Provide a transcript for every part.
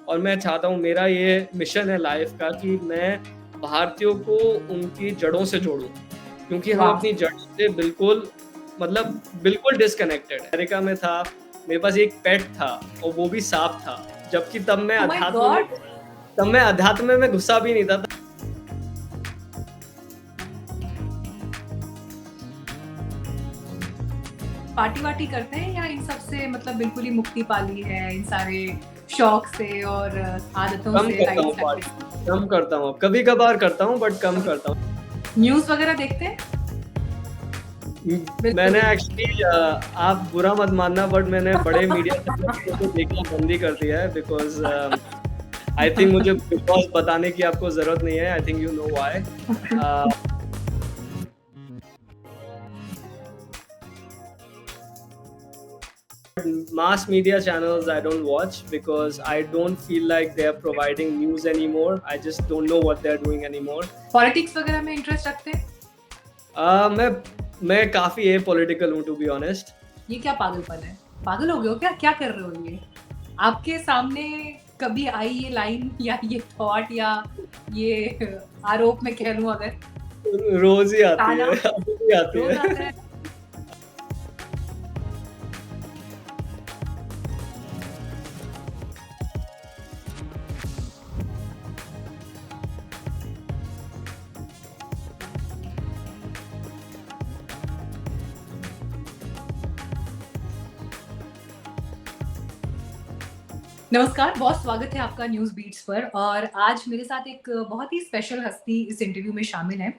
और मैं चाहता हूँ, मेरा ये मिशन है लाइफ का कि मैं भारतीयों को उनकी जड़ों से जोड़ूँ, क्योंकि हम वाह! अपनी जड़ों से बिल्कुल डिस्कनेक्टेड हैं। अमेरिका में था, मेरे पास एक पेट था और वो भी साँप था, जबकि ओह माय गॉड! तब मैं अध्यात्म में घुसा भी नहीं था। पार्टी-वार्टी करते हैं या इन सब से मतलब बिल्कुल ही मुक्ति पा ली है इन सारे शौक से और आदतों कम से, करता हूँ लाइफ़स्टाइल पार्टी, से? कम करता हूँ। कभी-कभार करता हूँ बट कम करता हूँ। न्यूज़ वगैरह देखते हैं? बिल्कुल मैंने भी नहीं। एक्चुअली आप बुरा मत मानना बट मैंने बड़े मीडिया चैनल्स को देखना बंद ही कर दिया है बिकॉज़ आई थिंक मुझे बिग बॉस बताने की आपको ज़रूरत नहीं है। I think you know why. A, mass media channels I don't watch because I don't feel like they're providing news anymore. I just don't know what they're doing anymore. Politics वगैरह में interest रखते हैं? अ, मैं मैं काफ़ी apolitical हूँ to be honest. ये क्या पागलपन है? पागल हो गए हो क्या? क्या कर रहे हो ये? आपके सामने कभी आई ये लाइन या ये थॉट या ये आरोप मैं कह लूँ अगर रोज़ ही आती ताना है, अभी भी आती रोज़ आता है। है? नमस्कार, बहुत स्वागत है आपका न्यूज़ बीट्स पर और आज मेरे साथ एक बहुत ही स्पेशल हस्ती इस इंटरव्यू में शामिल है।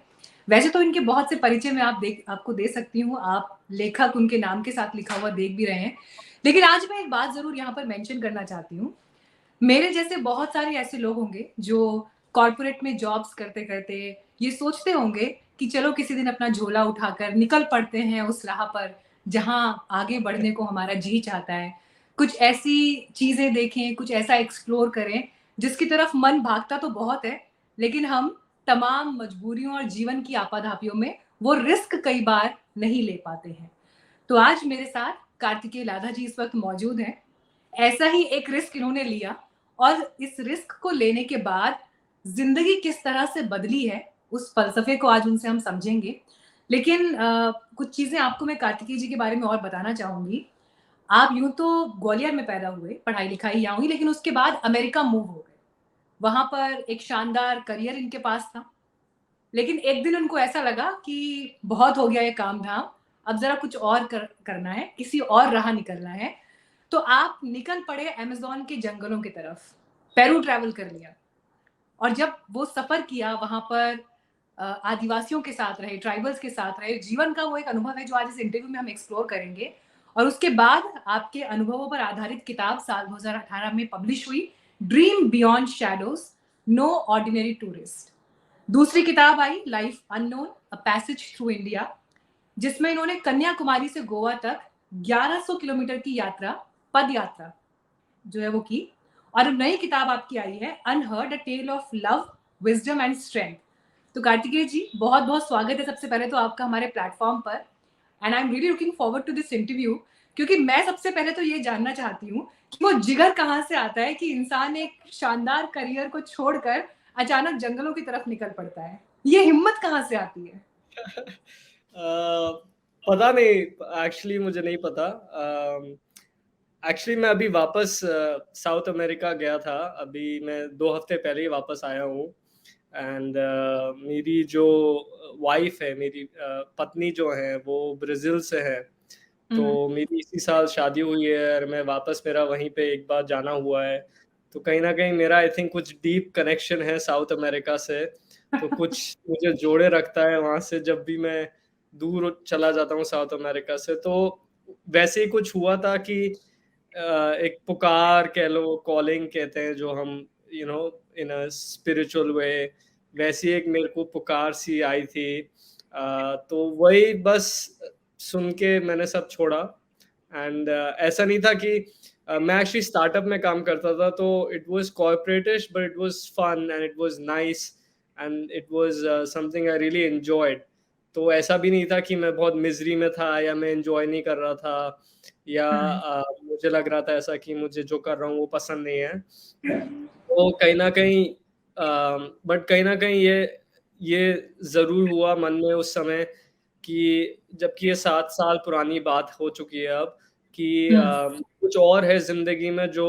वैसे तो इनके बहुत से परिचय मैं आपको दे सकती हूँ, आप लेखक उनके नाम के साथ लिखा हुआ देख भी रहे हैं। लेकिन आज मैं एक बात ज़रूर यहाँ पर मेंशन करना चाहती हूँ। मेरे जैसे बहुत सारे ऐसे लोग होंगे जो कॉर्पोरेट में जॉब्स करते-करते ये सोचते होंगे कि चलो किसी दिन अपना झोला उठाकर निकल पड़ते हैं उस राह पर, जहाँ आगे बढ़ने को हमारा जी चाहता है। कुछ ऐसी चीज़ें देखें, कुछ ऐसा एक्सप्लोर करें, जिसकी तरफ मन भागता तो बहुत है, लेकिन हम तमाम मजबूरियों और जीवन की आपाधापियों में वो रिस्क कई बार नहीं ले पाते हैं। तो आज मेरे साथ कार्तिकेय लाधा जी इस वक़्त मौजूद हैं। ऐसा ही एक रिस्क इन्होंने लिया और इस रिस्क को लेने के बाद ज़िंदगी किस तरह से बदली है, उस फ़लसफ़े को आज उनसे हम समझेंगे। लेकिन कुछ चीज़ें आपको मैं कार्तिकेय जी के बारे में और बताना चाहूँगी। आप यूँ तो ग्वालियर में पैदा हुए, पढ़ाई-लिखाई यहाँ हुई, लेकिन उसके बाद अमेरिका मूव हो गए। वहाँ पर एक शानदार करियर इनके पास था। लेकिन एक दिन उनको ऐसा लगा कि बहुत हो गया ये काम-धाम, अब ज़रा कुछ और करना है, किसी और राह निकलना है। तो आप निकल पड़े अमेज़न के जंगलों की तरफ, पेरू ट्रैवल कर लिया और जब वो सफ़र किया वहाँ पर आदिवासियों के साथ रहे, ट्राइबल्स के साथ रहे, जीवन का वो एक अनुभव है जो आज इस इंटरव्यू में हम एक्सप्लोर करेंगे और उसके बाद आपके अनुभवों पर आधारित किताब साल 2018 में पब्लिश हुई, dream beyond shadows, no ordinary tourist. दूसरी किताब आई life unknown, a passage through India, जिसमें इन्होंने कन्याकुमारी से गोवा तक 1100 किलोमीटर की यात्रा, पद यात्रा जो है वो की और नई किताब आपकी आई है unheard, a tale of love, wisdom and strength. तो कार्तिकेय जी, बहुत बहुत स्वागत है सबसे पहले तो आपका हमारे प्लेटफॉर्म पर and I am really looking forward to this interview, क्योंकि मैं सबसे पहले तो ये जानना चाहती हूँ कि वो जिगर कहाँ से आता है कि इंसान एक शानदार करियर को छोड़कर अचानक जंगलों की तरफ निकल पड़ता है। ये हिम्मत कहाँ से आती है? पता नहीं, एक्चुअली मुझे नहीं पता। एक्चुअली मैं अभी वापस साउथ अमेरिका गया था। अभी मैं 2 हफ्ते पहले ही वापस आया हूँ एंड मेरी जो वाइफ़ है, मेरी पत्नी जो है वो ब्राज़ील से है। तो हम्म। मेरी इसी साल शादी हुई है और मैं वापस मेरा वहीं पे एक बार जाना हुआ है। तो कहीं न कहीं मेरा आई थिंक कुछ डीप कनेक्शन है साउथ अमेरिका से। तो कुछ मुझे जोड़े रखता है वहाँ से जब भी मैं दूर चला जाता हूँ साउथ अमेरिका से। तो वैसे ही कुछ हुआ था कि एक पुकार कह लो, कॉलिंग कहते हैं जो हम इन अ स्पिरिचुअल वे, वैसी एक मेरे को पुकार सी आई थी। तो वही बस सुन के मैंने सब छोड़ा एंड ऐसा नहीं था कि मैं एक्चुअली स्टार्टअप में काम करता था, तो it was corporatish but it was fun and it was nice and it was something I really enjoyed. तो ऐसा भी नहीं था कि मैं बहुत मिज़री में था या मैं एन्जॉय नहीं कर रहा था या हुँ, मुझे लग रहा था ऐसा कि मुझे जो कर रहा हूँ वो पसंद नहीं है। तो कहीं न कहीं बट कहीं न कहीं ये ज़रूर हुआ मन में उस समय कि जबकि ये 7 साल पुरानी बात हो चुकी है अब कि हुँ, कुछ और है ज़िंदगी में जो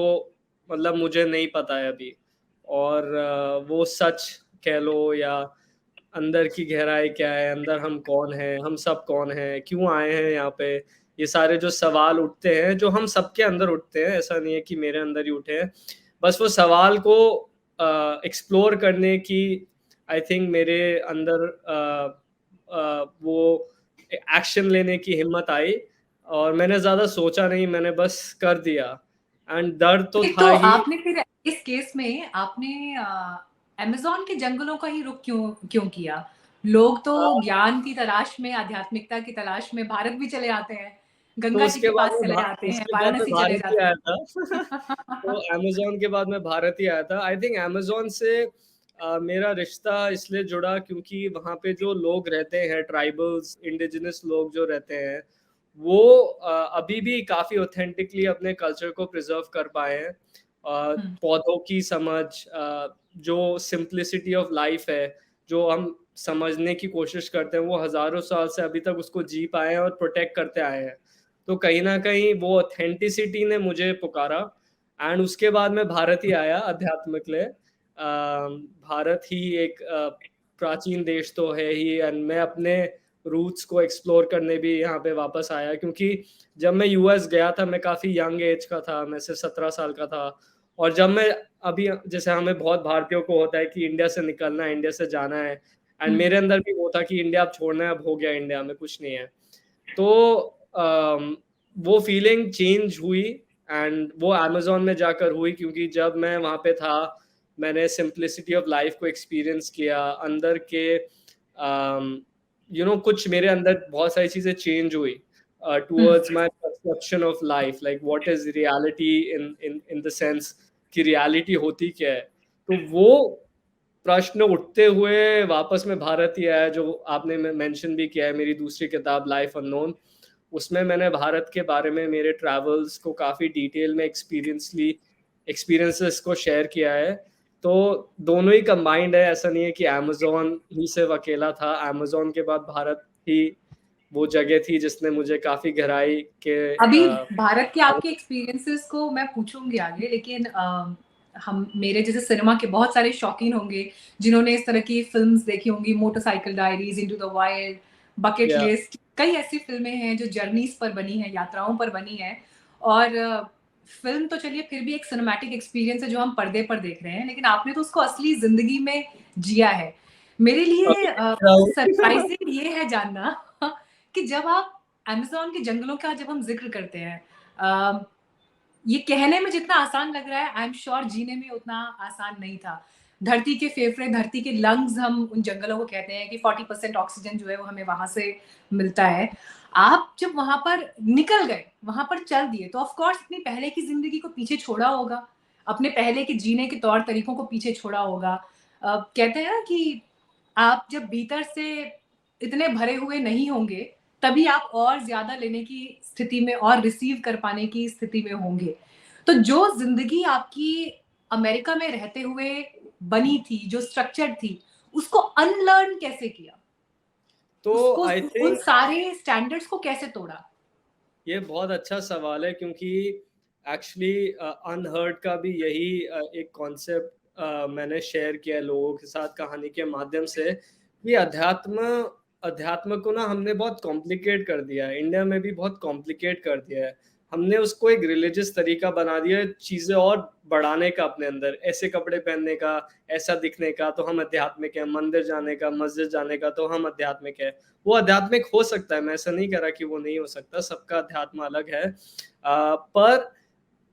मतलब मुझे नहीं पता है अभी और वो सच कह लो या अंदर की गहराई क्या है, अंदर हम कौन हैं, हम सब कौन हैं, क्यों आए हैं यहाँ पे? ये सारे जो सवाल उठते हैं, जो हम सबके अंदर उठते हैं, ऐसा नहीं है कि मेरे अंदर ही उठे हैं। बस वो सवाल को एक्सप्लोर करने की आई थिंक मेरे अंदर वो एक्शन लेने की हिम्मत आई और मैंने ज़्यादा सोचा नहीं, मैंने बस कर दिया एंड दर्द तो नहीं, था तो ही। आपने फिर इस केस में आपने अमेज़न के जंगलों का ही रुख क्यों क्यों किया? लोग तो अ, ज्ञान की तलाश में, आध्यात्मिकता की तलाश में भारत भी चले आते हैं, तो गंगा जी के पास चले जाते हैं, उसके बाद मैं वाराणसी चले भारत ही जाते आया हैं। था। तो अमेज़न के बाद मैं भारत ही आया था। आई थिंक अमेज़न से मेरा रिश्ता इसलिए जुड़ा क्योंकि वहाँ पे जो लोग रहते हैं ट्राइबल्स, इंडिजिनस लोग जो रहते हैं, वो अभी भी काफ़ी ऑथेंटिकली अपने कल्चर को प्रिज़र्व कर पाए हैं। हुँ, पौधों की समझ जो सिम्प्लिसिटी ऑफ लाइफ़ है, जो हम समझने की कोशिश करते हैं, वो हज़ारों साल से अभी तक उसको जी पाए हैं और प्रोटेक्ट करते आए हैं। तो कहीं न कहीं वो ऑथेंटिसिटी ने मुझे पुकारा एंड उसके बाद मैं भारत ही आया अध्यात्म के लिए। भारत ही एक प्राचीन देश तो है ही एंड मैं अपने रूट्स को एक्सप्लोर करने भी यहाँ पे वापस आया क्योंकि जब मैं यूएस गया था मैं काफ़ी यंग एज का था, मैं सिर्फ 17 साल का था और जब मैं अभी जैसे हमें बहुत भारतीयों को होता है कि इंडिया से निकलना है, इंडिया से जाना है एंड हुँ, मेरे अंदर भी वो था कि इंडिया अब छोड़ना है, अब हो गया इंडिया में कुछ नहीं है। तो वो फीलिंग चेंज हुई एंड वो अमेज़न में जाकर हुई क्योंकि जब मैं वहाँ पे था, मैंने सिम्प्लिसिटी ऑफ लाइफ़ को एक्सपीरियंस किया। अंदर के कुछ मेरे अंदर बहुत सारी चीज़ें चेंज हुई हुँ। Towards my perception of life like what is reality in in in the sense कि रियलिटी होती क्या है? तो वो प्रश्न उठते हुए वापस मैं भारत ही आया जो आपने मेंशन भी किया है मेरी दूसरी किताब लाइफ अननोन उसमें मैंने भारत के बारे में मेरे ट्रैवल्स को काफ़ी डिटेल में एक्सपीरियंसेस को शेयर किया है। तो दोनों ही कंबाइंड है, ऐसा नहीं है कि अमेज़न ही सिर्फ़ अकेला था, अमेज़न के बाद भारत ही वो जगह थी जिसने मुझे काफ़ी गहराई के अभी भारत के आपके एक्सपीरियंसेस को मैं पूछूँगी आगे, लेकिन हम मेरे जैसे सिनेमा के बहुत सारे शौकीन होंगे, जिन्होंने इस तरह की फ़िल्म्स देखी होंगी, motorcycle diaries, into the wild, bucket या लिस्ट, कई ऐसी फ़िल्में हैं जो जर्नीज़ पर बनी हैं, यात्राओं पर बनी हैं और फ़िल्म तो चलिए फिर भी एक सिनेमैटिक एक्सपीरियंस है जो हम पर्दे पर देख रहे हैं, लेकिन आपने तो उसको असली ज़िंदगी में जिया है। मेरे लिए सरप्राइज़िंग ये है जानना कि जब आप अमेज़न के जंगलों का जब हम ज़िक्र करते हैं अ, ये कहने में जितना आसान लग रहा है, आई एम श्योर जीने में उतना आसान नहीं था। धरती के फेफड़े, धरती के लंग्स हम उन जंगलों को कहते हैं कि 40% ऑक्सीजन जो है वो हमें वहाँ से मिलता है। आप जब वहाँ पर निकल गए, वहाँ पर चल दिए, तो ऑफ कोर्स अपनी पहले की ज़िंदगी को पीछे छोड़ा होगा, अपने पहले के जीने के तौर तरीकों को पीछे छोड़ा होगा। कहते हैं ना कि आप जब भीतर से इतने भरे हुए नहीं होंगे, तभी आप और ज़्यादा लेने की स्थिति में और रिसीव कर पाने की स्थिति में होंगे। तो जो ज़िंदगी आपकी अमेरिका में रहते हुए बनी थी, जो स्ट्रक्चर्ड थी, उसको अनलर्न कैसे किया? तो उसको आई उन थिंक सारे स्टैंडर्ड्स को कैसे तोड़ा? ये बहुत अच्छा सवाल है क्योंकि एक्चुअली अनहर्ड का भी यही एक कॉन्सेप्ट मैंने शेयर किया है लोगों के साथ कहानी के माध्यम से कि अध्यात्म को ना हमने बहुत कॉम्प्लिकेट कर दिया है इंडिया में भी बहुत कॉम्प्लिकेट कर दिया है हमने उसको एक रिलीजियस तरीका बना दिया है चीज़ें और बढ़ाने का अपने अंदर ऐसे कपड़े पहनने का ऐसा दिखने का तो हम आध्यात्मिक है मंदिर जाने का मस्जिद जाने का तो हम आध्यात्मिक है वो आध्यात्मिक हो सकता है, मैं ऐसा नहीं कह रहा कि वो नहीं हो सकता, सबका अध्यात्म अलग है। पर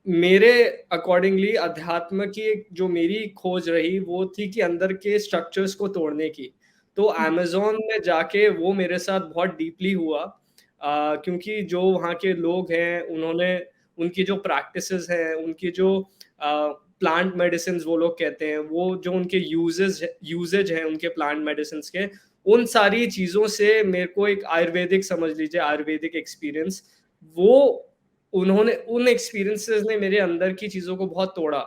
मेरे अकॉर्डिंगली अध्यात्म की एक जो मेरी खोज रही वो थी कि अंदर के स्ट्रक्चर्स को तोड़ने की। तो हुँ, अमेज़न में जाके वो मेरे साथ बहुत डीपली हुआ क्योंकि जो वहाँ के लोग हैं उन्होंने उनकी जो प्रैक्टिसेज़ हैं, उनकी जो प्लांट मेडिसिन्स वो लोग कहते हैं, वो जो उनके यूसेज हैं उनके प्लांट मेडिसिन्स के, उन सारी चीज़ों से मेरे को एक आयुर्वेदिक समझ लीजिए आयुर्वेदिक एक्सपीरियंस वो उन्होंने उन एक्सपीरियंसेस ने मेरे अंदर की चीज़ों को बहुत तोड़ा।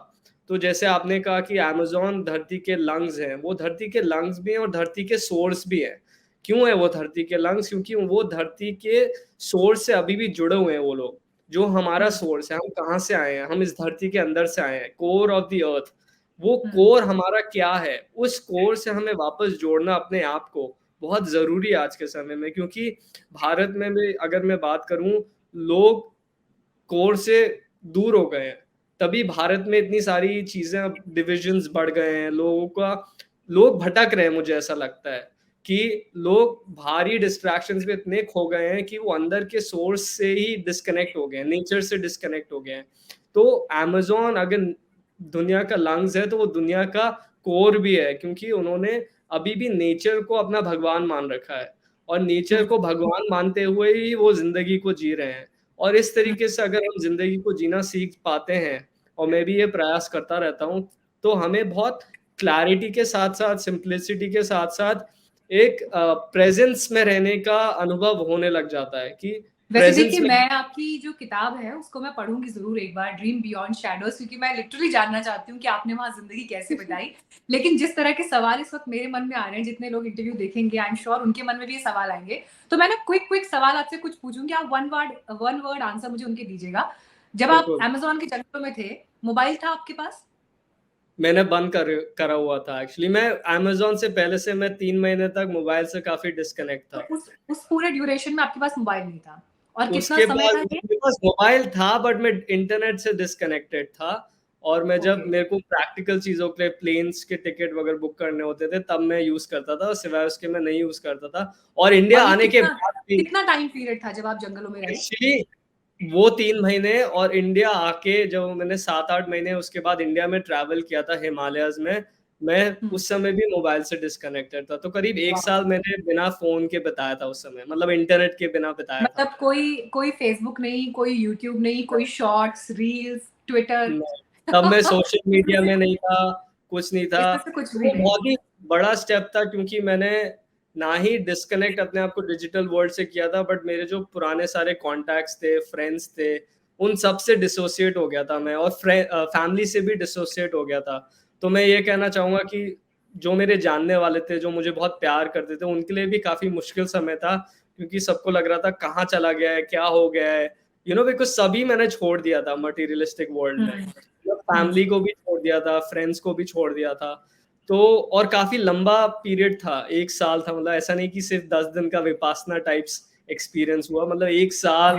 तो जैसे आपने कहा कि अमेज़न धरती के लंग्स हैं, वो धरती के लंग्स भी हैं और धरती के सोर्स भी हैं। क्यों है वो धरती के लंग्स? क्योंकि वो धरती के सोर्स से अभी भी जुड़े हुए हैं वो लोग। जो हमारा हुँ, सोर्स है, हम कहाँ से आए हैं? हम इस धरती के अंदर से आए हैं, कोर ऑफ द अर्थ। वो हुँ, कोर हमारा क्या है? उस कोर से हमें वापस जोड़ना अपने आप को बहुत ज़रूरी है आज के समय में, क्योंकि भारत में भी अगर मैं बात करूँ, लोग कोर से दूर हो गए हैं। तभी भारत में इतनी सारी चीज़ें, अब डिविज़न्स बढ़ गए हैं, लोग भटक रहे हैं, मुझे ऐसा लगता है कि लोग बाहरी डिस्ट्रैक्शंस में इतने खो गए हैं कि वो अंदर के सोर्स से ही डिस्कनेक्ट हो गए हैं, नेचर से डिस्कनेक्ट हो गए हैं। तो अमेज़न अगर दुनिया का लंग्स है, तो वो दुनिया का कोर भी है, क्योंकि उन्होंने अभी भी नेचर को अपना भगवान मान रखा है और नेचर हुँ, को भगवान मानते हुए ही वो ज़िंदगी को जी रहे हैं। और इस हुँ, तरीके से अगर हम ज़िंदगी को जीना सीख पाते हैं, और मैं भी ये प्रयास करता रहता हूँ, तो हमें बहुत क्लैरिटी के साथ-साथ, सिम्प्लिसिटी के साथ-साथ एक प्रेज़ेंस में रहने का अनुभव होने लग जाता है कि वैसे प्रेज़ेंस देखिए, में। मैं आपकी जो किताब है उसको मैं पढ़ूँगी ज़रूर एक बार, ड्रीम बियॉन्ड शैडोज़, क्योंकि मैं लिटरली जानना चाहती हूँ कि आपने वहाँ ज़िंदगी कैसे बिताई। लेकिन जिस तरह के सवाल इस वक़्त मेरे मन में आ रहे हैं, जितने लोग इंटरव्यू देखेंगे आई एम श्योर उनके मन में भी ये सवाल आएँगे। तो मैं ना क्विक सवाल आपसे कुछ पूछूँगी, आप वन वर्ड आंसर मुझे उनके दीजिएगा। जब आप बिल्कुल, अमेज़न के जंगलों में थे, मोबाइल था आपके पास? मैंने बंद करा हुआ था एक्चुअली। मैं अमेज़न से पहले से मैं 3 महीने तक मोबाइल से काफ़ी डिस्कनेक्ट तो था। उस पूरे ड्यूरेशन में आपके पास मोबाइल नहीं था। और कितना उसके समय बाद था ये? मेरे पास मोबाइल था, बट मैं इंटरनेट से डिस्कनेक्टेड था, और मैं जब ओके। मेरे को प्रैक्टिकल चीज़ों के लिए प्लेन्स के टिकट वगैरह बुक करने होते थे, तब मैं यूज़ करता था, सिवाय उसके मैं नहीं यूज़ करता था। और इंडिया और ये आने के कितना बाद भी कितना टाइम पीरियड था जब आप जंगलों में रहे? एक्चुअली वो 3 महीने, और इंडिया आके जब मैंने 7-8 महीने उसके बाद इंडिया में ट्रैवल किया था हिमालयाज़ में, मैं हुँ, उस समय भी मोबाइल से डिस्कनेक्टेड था। तो करीब 1 वाह! साल मैंने बिना फ़ोन के बिताया था उस समय, मतलब इंटरनेट के बिना बिताया था। मतलब कोई कोई फ़ेसबुक नहीं, कोई यूट्यूब नहीं, कोई शॉर्ट्स, रील्स, ट्विटर। नहीं, तब मैं सोशल इसमें मीडिया से में नहीं था, कुछ नहीं था। इसमें से कुछ भी वो नहीं। बहुत ही बड़ा स्टेप था, क्योंकि मैंने ना ही डिस्कनेक्ट अपने आप को डिजिटल वर्ल्ड से किया था, बट मेरे जो पुराने सारे कॉन्टैक्ट्स थे, फ्रेंड्स थे, उन सब से डिसोसिएट हो गया था मैं, और फैमिली से भी डिसोसिएट हो गया था। तो मैं ये कहना चाहूँगा कि जो मेरे जानने वाले थे, जो मुझे बहुत प्यार करते थे, उनके लिए भी काफ़ी मुश्किल समय था, क्योंकि सबको लग रहा था कहाँ चला गया है, क्या हो गया है? बिकॉज़ सभी मैंने छोड़ दिया था मटीरियलिस्टिक वर्ल्ड हुँ, में। मतलब हुँ। फैमिली को भी छोड़ दिया था, फ्रेंड्स को भी छोड़ दिया था। तो और काफ़ी लंबा पीरियड था, 1 साल था, मतलब ऐसा नहीं कि सिर्फ़ 10 दिन का विपासना टाइप्स एक्सपीरियंस हुआ, मतलब 1 साल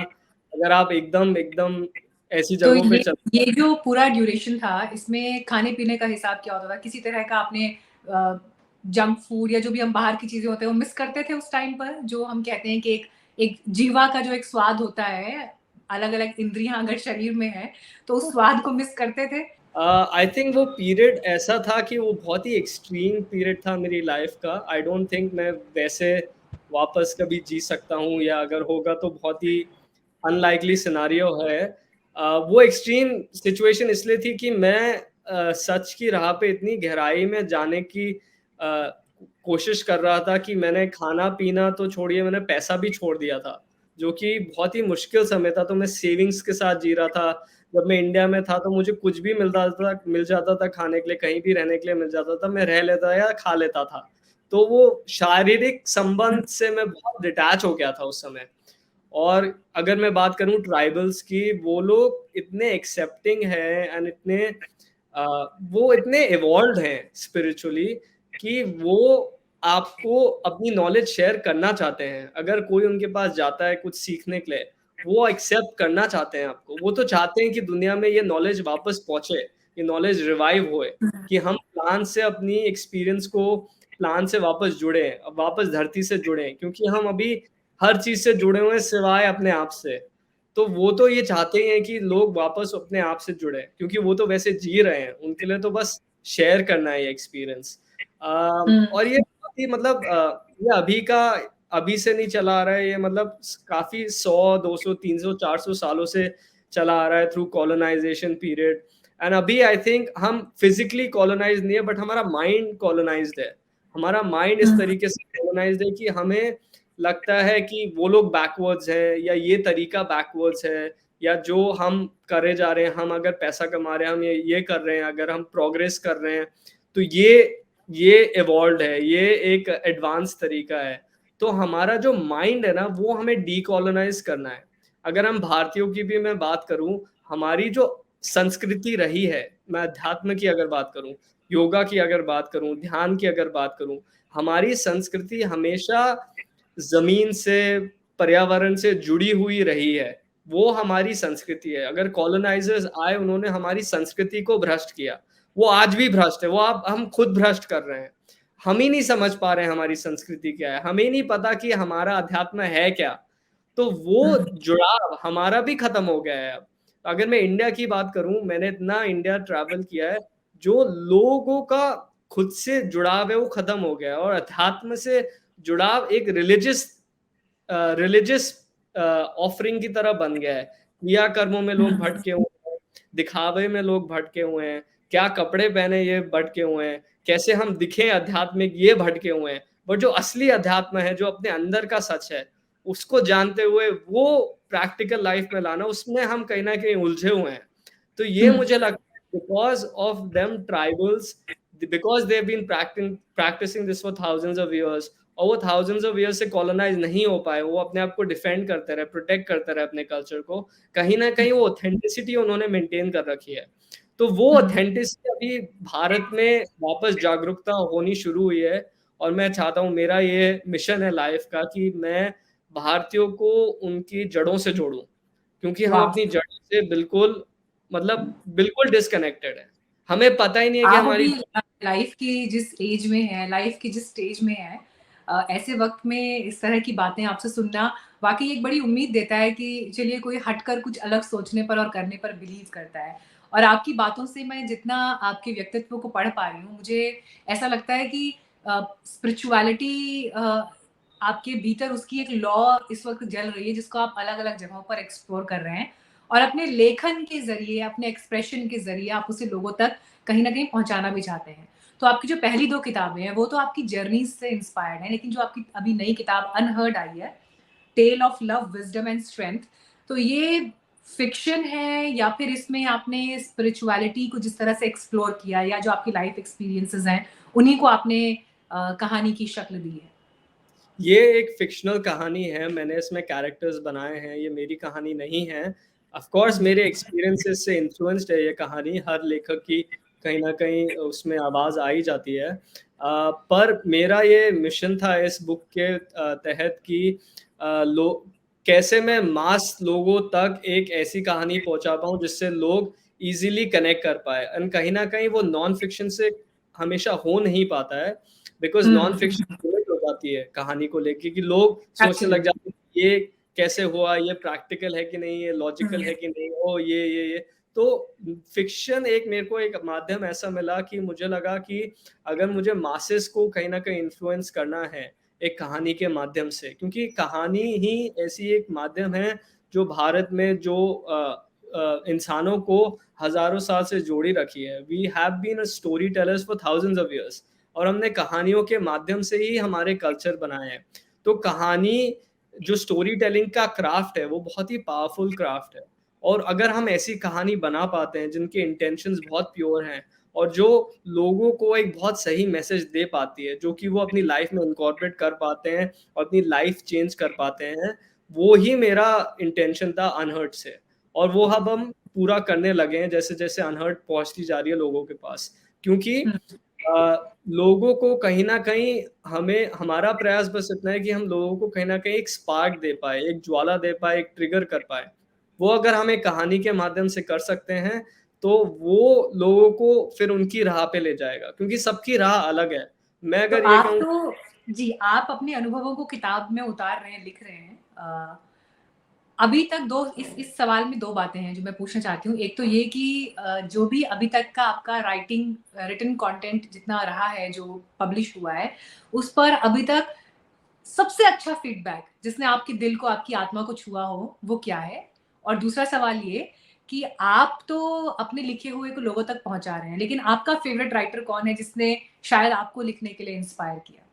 अगर आप एकदम एकदम ऐसी तो जगहों पे चल। ये जो पूरा ड्यूरेशन था, इसमें खाने-पीने का हिसाब क्या होता था? किसी तरह का आपने अ, जंक फूड या जो भी हम बाहर की चीज़ें होते हैं, वो मिस करते थे उस टाइम पर? जो हम कहते हैं कि एक एक जीवा का जो एक स्वाद होता है, अलग-अलग इंद्रियाँ अगर शरीर में हैं, तो उस स्वाद को मिस करते थे? आई थिंक वो पीरियड ऐसा था कि वो बहुत ही एक्सट्रीम पीरियड था मेरी लाइफ़ का। आई डोंट थिंक मैं वैसे वापस कभी जी सकता हूँ, या अगर होगा तो बहुत ही अनलाइकली सिनेरियो है। वो एक्सट्रीम सिचुएशन इसलिए थी कि मैं सच की राह पे इतनी गहराई में जाने की कोशिश कर रहा था कि मैंने खाना-पीना तो छोड़िए, मैंने पैसा भी छोड़ दिया था, जो कि बहुत ही मुश्किल समय था। तो मैं सेविंग्स के साथ जी रहा था। जब मैं इंडिया में था, तो मुझे कुछ भी मिल जाता था खाने के लिए, कहीं भी रहने के लिए मिल जाता था, मैं रह लेता या खा लेता था। तो वो शारीरिक संबंध से मैं बहुत डिटैच हो गया था उस समय। और अगर मैं बात करूँ ट्राइबल्स की, वो लोग इतने एक्सेप्टिंग हैं एंड अ, वो इतने इवॉल्व्ड हैं स्पिरिचुअली, कि वो आपको अपनी नॉलेज शेयर करना चाहते हैं। अगर कोई उनके पास जाता है कुछ सीखने के लिए, वो एक्सेप्ट करना चाहते हैं आपको। वो तो चाहते हैं कि दुनिया में ये नॉलेज वापस पहुँचे, ये नॉलेज रिवाइव होए, कि हम प्लांट से अपनी एक्सपीरियंस को, प्लांट से वापस जुड़ें, वापस धरती से जुड़ें, क्योंकि हम अभी हर चीज़ से जुड़े हुए हैं सिवाय अपने आप से। तो वो तो ये चाहते ही हैं कि लोग वापस अपने आप से जुड़ें, क्योंकि वो तो वैसे जी रहे हैं, उनके लिए तो बस शेयर करना है ये एक्सपीरियंस। हुँ, और ये बहुत ही मतलब ये अभी से नहीं चला आ रहा है, ये मतलब काफ़ी 100, 200, 300, 400 सालों से चला आ रहा है थ्रू कॉलोनाइज़ेशन पीरियड। एंड अभी आई थिंक हम फिज़िकली कॉलोनाइज़्ड नहीं है, बट हमारा माइंड कॉलोनाइज़्ड है। हमारा माइंड इस हुँ, तरीके से कॉलोनाइज़्ड है कि हमें लगता है कि वो लोग बैकवर्ड्स हैं, या ये तरीका बैकवर्ड्स है, या जो हम करे जा रहे हैं, हम अगर पैसा कमा रहे हैं, हम ये कर रहे हैं, अगर हम प्रोग्रेस कर रहे हैं, तो ये इवॉल्व्ड है, ये एक एडवांस तरीका है। तो हमारा जो माइंड है ना, वो हमें डीकोलोनाइज़ करना है। अगर हम भारतीयों की भी मैं बात करूँ, हमारी जो संस्कृति रही है, मैं अध्यात्म की अगर बात करूँ, योगा की अगर बात करूँ, ध्यान की अगर बात करूँ, हमारी संस्कृति हमेशा ज़मीन से, पर्यावरण से जुड़ी हुई रही है। वो हमारी संस्कृति है। अगर कॉलोनाइज़र्स आए, उन्होंने हमारी संस्कृति को भ्रष्ट किया। वो आज भी भ्रष्ट है, वो अब हम खुद भ्रष्ट कर रहे हैं। हम ही नहीं समझ पा रहे हैं हमारी संस्कृति क्या है, हमें नहीं पता कि हमारा अध्यात्म है क्या? तो वो जुड़ाव हमारा भी खत्म हो गया है अब। अगर मैं इंडिया की बात करूँ, मैंने इतना इंडिया ट्रैवल किया है, जो लोगों का खुद से जुड़ाव है वो खत्म हो गया है और अध्यात्म से जुड़ाव एक रिलिजियस ऑफरिंग की तरह बन गया है। क्रिया कर्मों में लोग भटके हुए हैं, दिखावे में लोग भटके हुए हैं, क्या कपड़े पहने ये भटके हुए हैं, कैसे हम दिखें आध्यात्मिक ये भटके हुए हैं। बट जो असली अध्यात्म है, जो अपने अंदर का सच है, उसको जानते हुए वो प्रैक्टिकल लाइफ में लाना, उसमें हम कहीं न कहीं उलझे हुए हैं। तो ये मुझे लगता है because of them tribals, because they have been practicing this for thousands of years, और वो थाउज़ेंड्स ऑफ ईयर्स से कॉलोनाइज़ नहीं हो पाए, वो अपने आप को डिफेंड करते रहे, प्रोटेक्ट करते रहे अपने कल्चर को। कहीं न कहीं वो ऑथेंटिसिटी उन्होंने मेंटेन कर रखी है। तो वो ऑथेंटिसिटी अभी भारत में वापस जागरूकता होनी शुरू हुई है और मैं चाहता हूँ, मेरा ये मिशन है लाइफ़ का कि मैं भारतीयों को उनकी जड़ों से जोड़ूँ। क्योंकि हम वाह! अपनी जड़ से बिल्कुल, मतलब बिल्कुल डिस्कनेक्टेड हैं। हमें पता ही नहीं है कि आप हमारी अभी लाइफ की जिस एज में हैं, लाइफ की जिस स्टेज में हैं, ऐसे वक़्त में इस तरह की बातें आपसे सुनना वाक़ई एक बड़ी उम्मीद देता है कि चलिए कोई हटकर कुछ अलग सोचने पर और करने पर बिलीव करता है। और आपकी बातों से मैं जितना आपके व्यक्तित्व को पढ़ पा रही हूँ, मुझे ऐसा लगता है कि स्पिरिचुअलिटी आपके भीतर उसकी एक लॉ इस वक़्त जल रही है जिसको आप अलग-अलग जगहों पर एक्सप्लोर कर रहे हैं। और अपने लेखन के ज़रिए, अपने एक्सप्रेशन के ज़रिए आप उसे लोगों तक कहीं न कहीं पहुँचाना भी चाहते हैं। तो आपकी जो पहली 2 किताबें हैं, वो तो आपकी जर्नीज़ से इंस्पायर्ड हैं, लेकिन जो आपकी अभी नई किताब अनहर्ड आई है, tale of love, wisdom and strength, तो ये फ़िक्शन है या फिर इसमें आपने स्पिरिचुअलिटी को जिस तरह से एक्सप्लोर किया या जो आपकी लाइफ़ एक्सपीरियंसेस हैं, उन्हीं को आपने कहानी की शक्ल दी है? ये एक फ़िक्शनल कहानी है, मैंने इसमें कैरेक्टर्स बनाए हैं, ये मेरी कहानी नहीं है। ऑफ़ कोर्स हुँ, मेरे एक्सपीरियंसेस से इन्फ्लुएंस्ड है ये कहानी, हर लेखक की कहीं न कहीं उसमें आवाज़ आ ही जाती है। पर मेरा ये मिशन था इस बुक के तहत कि लो कैसे मैं मास लोगों तक एक ऐसी कहानी पहुँचा पाऊँ जिससे लोग ईज़िली कनेक्ट कर पाएँ, एंड कहीं न कहीं वो नॉन फ़िक्शन से हमेशा हो नहीं पाता है, because non hmm, fiction limit हो जाती है कहानी को लेके कि लोग सोचने लग एब्सोल्यूटली। जाते हैं कि ये कैसे हुआ, ये प्रैक्टिकल है कि नहीं, ये लॉजिकल हुँ, है कि नहीं, ओह! ये। तो फ़िक्शन एक मेरे को एक माध्यम ऐसा मिला कि मुझे लगा कि अगर मुझे मासेस को कहीं न कहीं इन्फ्लुएंस करना है, एक कहानी के माध्यम से, क्योंकि कहानी ही ऐसी एक माध्यम है जो भारत में जो इंसानों को हज़ारों साल से जोड़ी रखी है। We have been a story tellers for thousands of years, और हमने कहानियों के माध्यम से ही हमारे कल्चर बनाए हैं। तो कहानी जो स्टोरी टेलिंग का क्राफ्ट है, वो बहुत ही पावरफुल क्राफ्ट है। और अगर हम ऐसी कहानी बना पाते हैं जिनके इंटेंशंस बहुत प्योर हैं और जो लोगों को एक बहुत सही मैसेज दे पाती है, जो कि वो अपनी लाइफ में इनकॉर्पोरेट कर पाते हैं और अपनी लाइफ चेंज कर पाते हैं, वो ही मेरा इंटेंशन था अनहर्ट से। और वो अब हम पूरा करने लगे हैं जैसे-जैसे अनहर्ट पहुँचती जा रही है लोगों के पास। क्योंकि हुँ। लोगों को कहीं न कहीं, हमें हमारा प्रयास बस इतना है कि हम लोगों को कहीं न कहीं एक स्पार्क दे पाएँ, एक ज्वाला दे पाएँ, एक ट्रिगर कर पाएँ। वो अगर हम एक कहानी के माध्यम से कर सकते हैं, तो वो लोगों को फिर उनकी राह पे ले जाएगा, क्योंकि सबकी राह अलग है। मैं तो अगर ये आप कहूँ, तो जी, आप अपने अनुभवों को किताब में उतार रहे हैं, लिख रहे हैं। अभी तक 2 इस सवाल में 2 बातें हैं जो मैं पूछना चाहती हूँ। एक तो ये कि जो भी अभी तक का आपका रिटन कंटेंट जितना रहा है, जो पब्लिश हुआ है, उस पर अभी तक सबसे अच्छा फीडबैक जिसने आपके दिल को, आपकी आत्मा को छुआ हो, वो क्या है? और दूसरा सवाल ये कि आप तो अपने लिखे हुए को लोगों तक पहुँचा रहे हैं, लेकिन आपका फेवरेट राइटर कौन है जिसने शायद आपको लिखने के लिए इंस्पायर किया?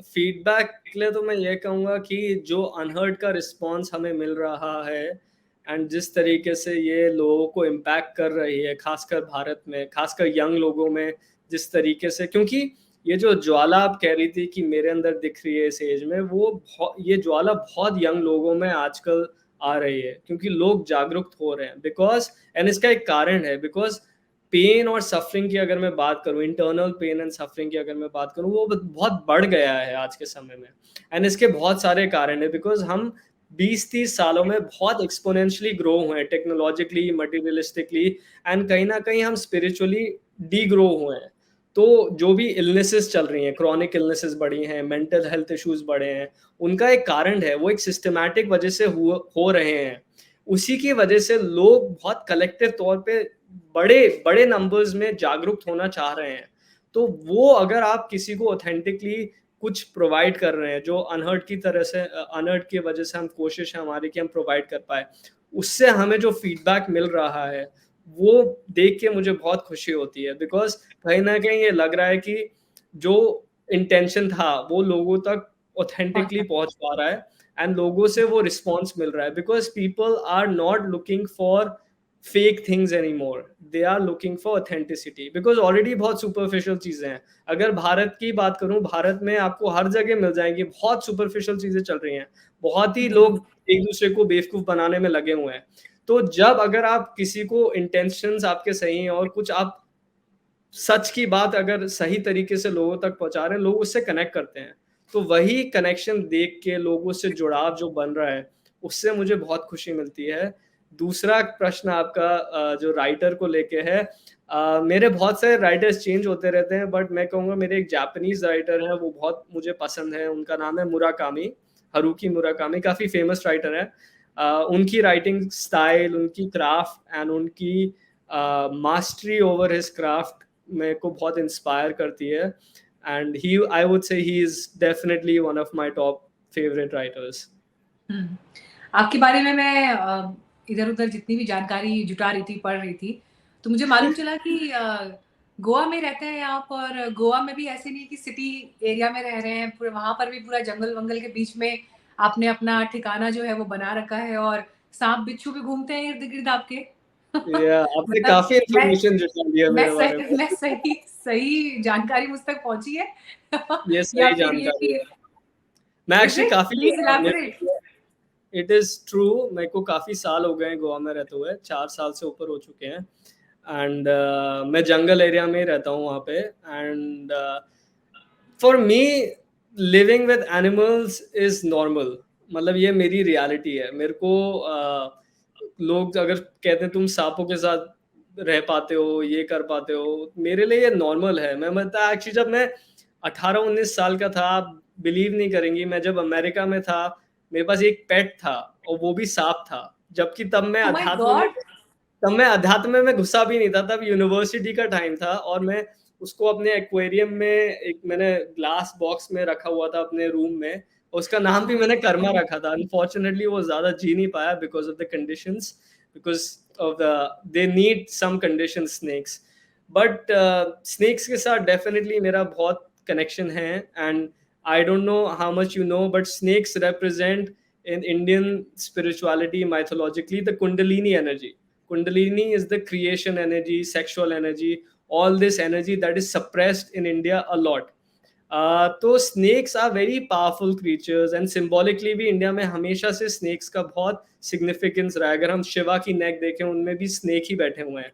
फीडबैक के लिए तो मैं ये कहूँगा कि जो अनहर्ड का रिस्पॉन्स हमें मिल रहा है, एंड जिस तरीके से ये लोगों को इम्पैक्ट कर रही है, खासकर भारत में, खासकर यंग लोगों में, जिस तरीके से, क्योंकि ये जो ज्वाला आप कह रही थी कि मेरे अंदर दिख रही है इस एज में, वो ये ज्वाला बहुत यंग लोगों में आजकल आ रही है, क्योंकि लोग जागरूक हो रहे हैं, बिकॉज, एंड इसका एक कारण है, बिकॉज पेन और सफरिंग की अगर मैं बात करूं, इंटरनल पेन एंड सफरिंग की अगर मैं बात करूं, वो बहुत बढ़ गया है आज के समय में। एंड इसके बहुत सारे कारण है, बिकॉज हम 20-30 सालों में बहुत एक्सपोनेंशियली ग्रो हुए हैं, टेक्नोलॉजिकली, मटेरियलिस्टिकली, एंड कहीं ना कहीं हम स्पिरिचुअली डी ग्रो हुए हैं। तो जो भी इलनेसेस चल रही हैं, क्रॉनिक इलनेसेस बढ़ी हैं, मेंटल हेल्थ इश्यूज बढ़े हैं, उनका एक कारण है, वो एक सिस्टमैटिक वजह से हो रहे हैं। उसी की वजह से लोग बहुत कलेक्टिव तौर पे बड़े बड़े नंबर्स में जागरूक होना चाह रहे हैं। तो वो अगर आप किसी को ऑथेंटिकली कुछ प्रोवाइड कर रहे हैं, जो अनहर्ड की तरह से, अनहर्ड की वजह से हम, कोशिश है हमारी कि हम प्रोवाइड कर पाए, उससे हमें जो फीडबैक मिल रहा है, वो देख के मुझे बहुत खुशी होती है, बिकॉज कहीं ना कहीं ये लग रहा है कि जो इंटेंशन था वो लोगों तक ऑथेंटिकली पहुंच पा रहा है, एंड लोगों से वो रिस्पॉन्स मिल रहा है, because people are not looking for fake things any more, they are looking for authenticity, because already बहुत सुपरफिशियल चीजें हैं। अगर भारत की बात करूं, भारत में आपको हर जगह मिल जाएंगी, बहुत सुपरफिशियल चीजें चल रही हैं, बहुत ही लोग एक दूसरे को बेवकूफ बनाने में लगे हुए हैं। तो जब अगर आप किसी को, इंटेंशंस आपके सही हैं और कुछ आप सच की बात अगर सही तरीके से लोगों तक पहुंचा रहे हैं, लोग उससे कनेक्ट करते हैं। तो वही कनेक्शन देख के लोगों से जुड़ाव जो बन रहा है, उससे मुझे बहुत खुशी मिलती है। दूसरा प्रश्न आपका जो राइटर को लेके है, मेरे बहुत सारे राइटर्स चेंज होते रहते हैं, बट मैं कहूँगा मेरे एक जापानीज राइटर है, वो बहुत मुझे पसंद है, उनका नाम है मुराकामी, हरुकी मुराकामी, काफ़ी फेमस राइटर है। उनकी राइटिंग स्टाइल, उनकी क्राफ्ट एंड उनकी मास्टरी ओवर हिज क्राफ्ट मेरे को बहुत इंस्पायर करती है, and he, I would say he is definitely one of my top favourite writers. आपके बारे में मैं इधर उधर जितनी भी जानकारी जुटा रही थी, पढ़ रही थी, तो मुझे मालूम चला कि गोवा में रहते हैं आप, और गोवा में भी ऐसे नहीं कि सिटी एरिया में रह रहे हैं, पूरे वहां पर भी पूरा जंगल वंगल के बीच में आपने अपना ठिकाना जो है वो बना रखा है, और सांप बिच्छू भी घूमते हैं इर्द गिर्द आपके। या आपने मतलब काफी इंफॉर्मेशन जुटा लिया मेरे बारे में। मैं सही सही जानकारी मुझ तक पहुंची है ये या सही फिर ये जानकारी कि है। मैं इज एक्चुअली इट, काफी, please elaborate. It is true, मेरे को काफी साल हो गए हैं गोवा में रहते हुए, 4 साल से ऊपर हो चुके हैं, एंड मैं जंगल एरिया में ही रहता हूँ वहाँ पे, and for me living with animals is normal, मतलब ये मेरी रियलिटी है। मेरे को लोग अगर कहते हैं तुम सांपों के साथ रह पाते हो, ये कर पाते हो, मेरे लिए ये नॉर्मल है। मैं मतलब एक्चुअली जब मैं 18-19 साल का था, आप बिलीव नहीं करेंगी, मैं जब अमेरिका में था, मेरे पास एक पेट था और वो भी सांप था, जबकि ओह माय गॉड। तब मैं अध्यात्म में घुसा भी नहीं था, तब यूनिवर्सिटी का टाइम था, और मैं उसको अपने एक्वेरियम में, एक मैंने ग्लास बॉक्स में रखा हुआ था अपने रूम में, उसका नाम भी मैंने कर्मा रखा था। अनफॉर्चुनेटली वो ज्यादा जी नहीं पाया because of the conditions, because of the, they need some condition snakes, but snakes के साथ डेफिनेटली मेरा बहुत कनेक्शन है, and I don't know how much you know, but snakes represent in Indian spirituality, mythologically, the Kundalini energy. Kundalini is the creation energy, sexual energy, all this energy that is suppressed in India a lot. तो snakes are very powerful creatures, and symbolically भी India में हमेशा से snacks का बहुत significance रहा है। अगर हम शिवा की नेक देखें, उनमें भी स्नेक ही बैठे हुए हैं।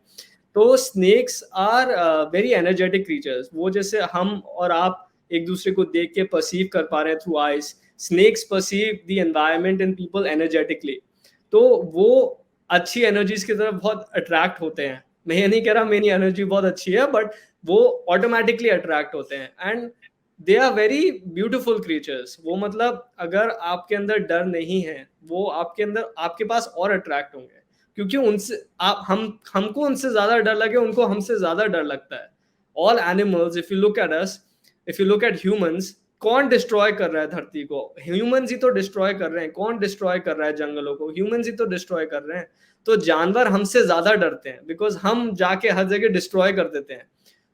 तो snakes are very energetic creatures, वो जैसे हम और आप एक दूसरे को देख के परसीव कर पा रहे हैं through eyes, snakes perceive the environment and people energetically. तो वो अच्छी एनर्जीज की तरफ बहुत अट्रैक्ट होते हैं। मैं ये नहीं कह रहा मेरी एनर्जी बहुत अच्छी है, बट वो ऑटोमेटिकली अट्रैक्ट होते हैं, and they are very beautiful creatures. वो मतलब अगर आपके अंदर डर नहीं है, वो आपके अंदर, आपके पास और अट्रैक्ट होंगे, क्योंकि उनसे आप, हमको उनसे ज्यादा डर लगे, उनको हमसे ज्यादा डर लगता है। All animals, if you look at us, if you look at humans, कौन डिस्ट्रॉय कर रहा है धरती को? ह्यूमंस ही तो डिस्ट्रॉय कर रहे हैं। कौन डिस्ट्रॉय कर रहा है जंगलों को? ह्यूमंस ही तो डिस्ट्रॉय कर रहे हैं। तो जानवर हमसे ज्यादा डरते हैं, बिकॉज हम जाके हर जगह डिस्ट्रॉय कर देते हैं।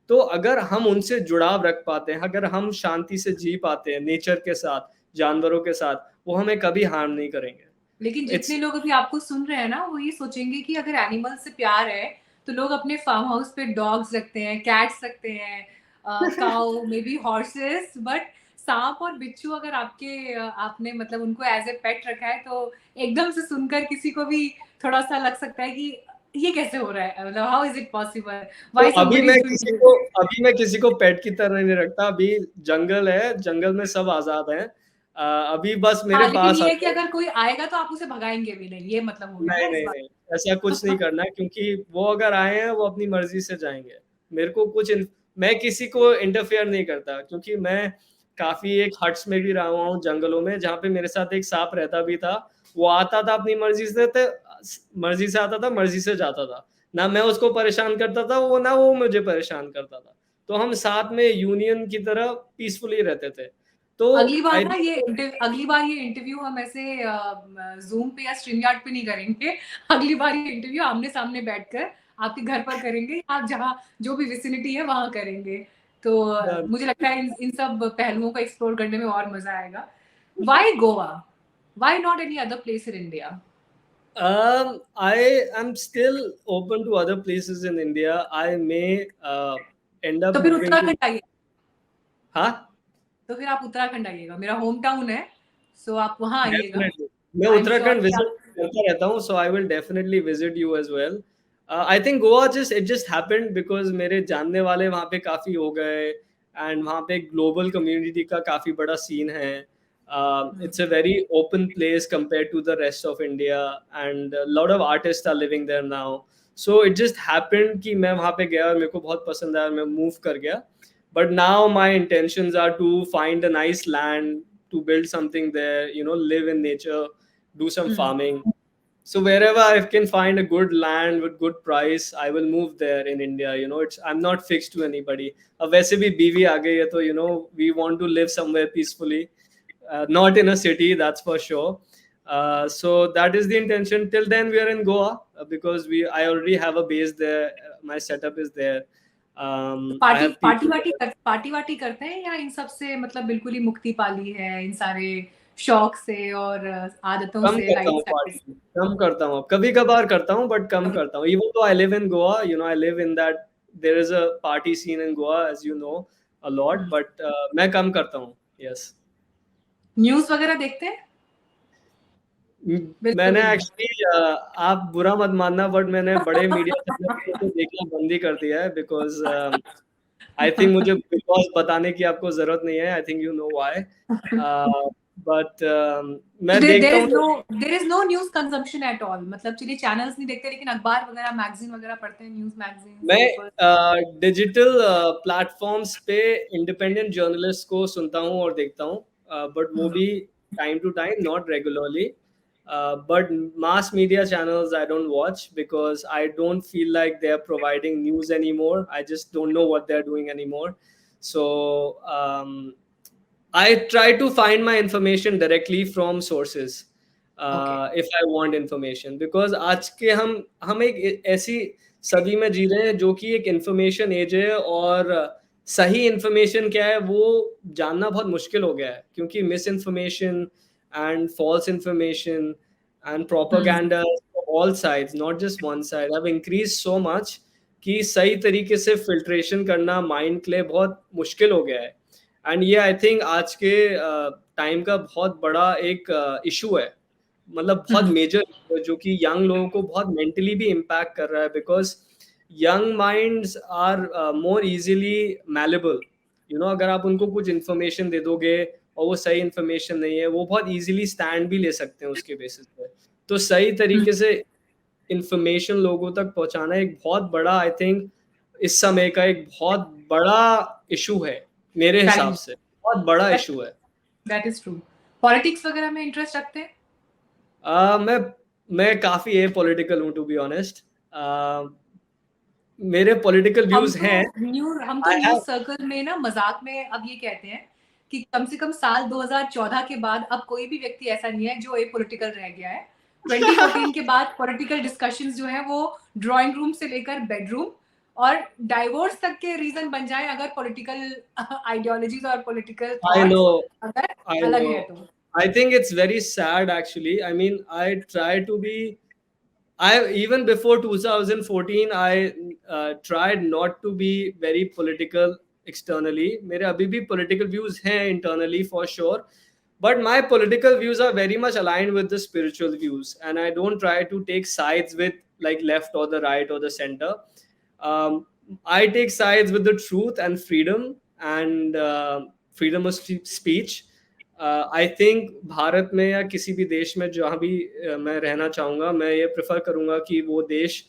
तो अगर हम उनसे जुड़ाव रख पाते हैं, अगर हम शांति से जी पाते हैं नेचर के साथ, जानवरों के साथ, वो हमें कभी हार्म नहीं करेंगे। लेकिन इट्स जितने लोग अभी आपको सुन रहे हैं ना, वो ये सोचेंगे कि अगर एनिमल से प्यार है तो लोग अपने फार्म हाउस पे डॉग्स रखते हैं, कैट्स रखते हैं, cow, may be horses, but सांप और बिच्छू अगर आपने मतलब उनको एज ए पेट रखा है, तो एकदम से सुनकर किसी को भी थोड़ा सा लग सकता है कि ये कैसे हो रहा है, मतलब हाउ इज इट पॉसिबल, तो why somebody is doing this. अभी मैं किसी को पेट की तरह नहीं रखता। अभी जंगल है, जंगल में सब आजाद हैं। अभी बस मेरे हाँ, लेकिन पास ये है कि आते हैं। अगर कोई आएगा तो आप उसे भगाएंगे भी नहीं, ये मतलब हो गया ना नहीं इस नहीं बात। नहीं, ऐसा कुछ नहीं करना है, क्योंकि वो अगर आए हैं वो अपनी मर्जी से जाएंगे। मेरे को मैं किसी को इंटरफेयर नहीं करता, क्योंकि मैं काफी एक हट्स में भी रहा हुआ हूँ, जंगलों में, जहाँ पे मेरे साथ एक सांप रहता भी था। वो आता था अपनी मर्जी से आता था, मर्जी से जाता था। ना मैं उसको परेशान करता था, वो ना वो मुझे परेशान करता था। तो हम साथ में यूनियन की तरह पीसफुली रहते थे। तो आई अगली बार ये इंटरव्यू हम ऐसे जूम पे या स्ट्रीमयार्ड पे नहीं करेंगे। अगली बार ये इंटरव्यू आमने सामने बैठकर आपके घर पर करेंगे, आप जहाँ जो भी विसिनिटी है वहां करेंगे। तो मुझे लगता है इन सब पहलुओं को एक्सप्लोर करने में और मजा आएगा। Why Goa, why not any other place in India? I am still open to other places in India. I may end up तो फिर moving to. उत्तराखंड आइए, हाँ, तो फिर आप उत्तराखंड आइएगा, मेरा होम टाउन है, सो आप वहां आइएगा। definitely. मैं आई एम श्योर उत्तराखंड कि विजिट आप करता रहता हूँ, so I will definitely visit you as well. I think Goa just happened because मेरे जानने वाले वहाँ पे काफी हो गए, and वहाँ पे global community का काफी बड़ा scene है. It's a very open place compared to the rest of India, and a lot of artists are living there now. So it just happened कि मैं वहाँ पे गया और मेरे को बहुत पसंद आया, मैं move कर गया. But now my intentions are to find a nice land, to build something there, live in nature, do some farming. So wherever I can find a good land with good price, I will move there in India. I'm not fixed to anybody. अब वैसे भी बीवी आ गई है, तो we want to live somewhere peacefully, not in a city, that's for sure. So that is the intention. Till then, we are in Goa, because I already have a base there. My setup is there. I party have party people. वार्टी party वार्टी करते हैं, या इन सब से मतलब बिल्कुल ही मुक्ति पाली है, इन सारे शौक से और आदतों कम से, करता हूँ लाइफस्टाइल से? पार्टी, कम करता हूँ, कभी कभार करता हूँ, बट कम करता हूँ। Even though I live in Goa, I live in that, there is a party scene in Goa, as you know, a lot, but मैं कम करता हूँ। यस। न्यूज वगैरह देखते हैं? बिल्कुल मैंने भी नहीं। एक्चुअली, आप बुरा मत मानना, बट मैंने बड़े मीडिया चैनल को तो देखना बंद ही कर दिया है, बिकॉज आई थिंक मुझे बिग बॉस बताने की आपको जरूरत नहीं है। I think you know why, but मैं देखता हूँ तो there is no news consumption at all, मतलब चलिए चैनल्स नहीं देखते, लेकिन अखबार वगैरह, मैगजीन वगैरह पढ़ते हैं, न्यूज मैगजीन, पेपर? मैं डिजिटल प्लेटफॉर्म्स पे इंडिपेंडेंट जर्नलिस्ट को सुनता हूँ और देखता हूँ, बट वो भी time to time, not regularly. But mass media channels I don't watch, because I don't feel like they're providing news anymore. I just don't know what they're doing anymore. So I try to find my information directly from sources, okay. if I want information, because आज के हम एक ऐसी सदी में जी रहे हैं जो कि एक इंफॉर्मेशन एज है, और सही इंफॉर्मेशन क्या है वो जानना बहुत मुश्किल हो गया है, क्योंकि misinformation and false information and propaganda, all sides, not just one side, have increase so much कि सही तरीके से फिल्ट्रेशन करना माइंड के लिए बहुत मुश्किल हो गया है. एंड ये आई थिंक आज के टाइम का बहुत बड़ा एक इशू है, मतलब बहुत मेजर, जो कि यंग लोगों को बहुत मेंटली भी इम्पैक्ट कर रहा है, because young minds are more easily malleable. अगर आप उनको कुछ इन्फॉर्मेशन दे दोगे और वो सही इन्फॉर्मेशन नहीं है, वो बहुत इजीली स्टैंड भी ले सकते हैं उसके बेसिस पे. तो सही तरीके से इंफॉर्मेशन लोगों तक पहुंचाना एक बहुत बड़ा, आई थिंक इस समय का एक बहुत बड़ा इशू है, मेरे हिसाब चैलेंज, से बहुत बड़ा इशू है. That is true. पॉलिटिक्स वगैरह में इंटरेस्ट रखते हैं? मैं काफी ए पॉलिटिकल हूँ, टू बी ऑनेस्ट. मेरे पॉलिटिकल व्यूज हैं. हम तो आई न्यूज हैव. सर्कल में ना मजाक में अब ये कहते हैं कि कम से कम साल 2014 के बाद अब कोई भी व्यक्ति ऐसा नहीं है जो ए पॉलिटिकल रह गया है। 2014 के बाद पॉलिटिकल डिस्कशंस जो है वो ड्राइंग रूम से लेकर बेडरूम और डाइवोर्स तक के रीजन बन जाए, अगर पॉलिटिकल आइडियोलॉजीज और पॉलिटिकल आई नो थॉट्स अगर आई अलग नो है तो। I think it's very sad actually. I mean, I try to be. I even before 2014, I tried not to be very political externally. मेरे अभी भी political views हैं internally for sure, but my political views are very much aligned with the spiritual views, and I don't try to take sides with like left or the right or the center. Um, I take sides with the truth and freedom and freedom of speech. I think Bharat में या किसी भी देश में जहाँ भी मैं रहना चाहूँगा, मैं ये प्रेफर करूँगा कि वो देश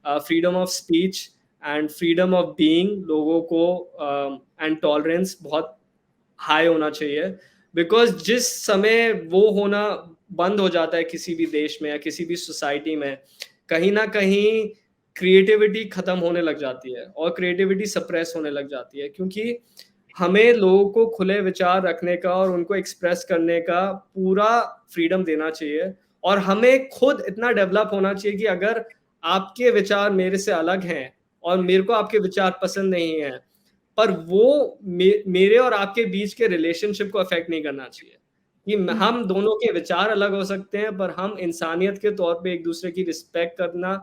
freedom of speech and freedom of being लोगों को एंड टॉलरेंस बहुत हाई होना चाहिए, बिकॉज जिस समय वो होना बंद हो जाता है किसी भी देश में या किसी भी सोसाइटी में, कहीं ना कहीं क्रिएटिविटी खत्म होने लग जाती है और क्रिएटिविटी सप्रेस होने लग जाती है, क्योंकि हमें लोगों को खुले विचार रखने का और उनको एक्सप्रेस करने का पूरा फ्रीडम देना चाहिए, और हमें खुद इतना डेवलप होना चाहिए कि अगर आपके विचार मेरे से अलग हैं और मेरे को आपके विचार पसंद नहीं है, पर वो मेरे और आपके बीच के रिलेशनशिप को अफेक्ट नहीं करना चाहिए। कि हम दोनों के विचार अलग हो सकते हैं, पर हम इंसानियत के तौर पे एक दूसरे की रिस्पेक्ट करना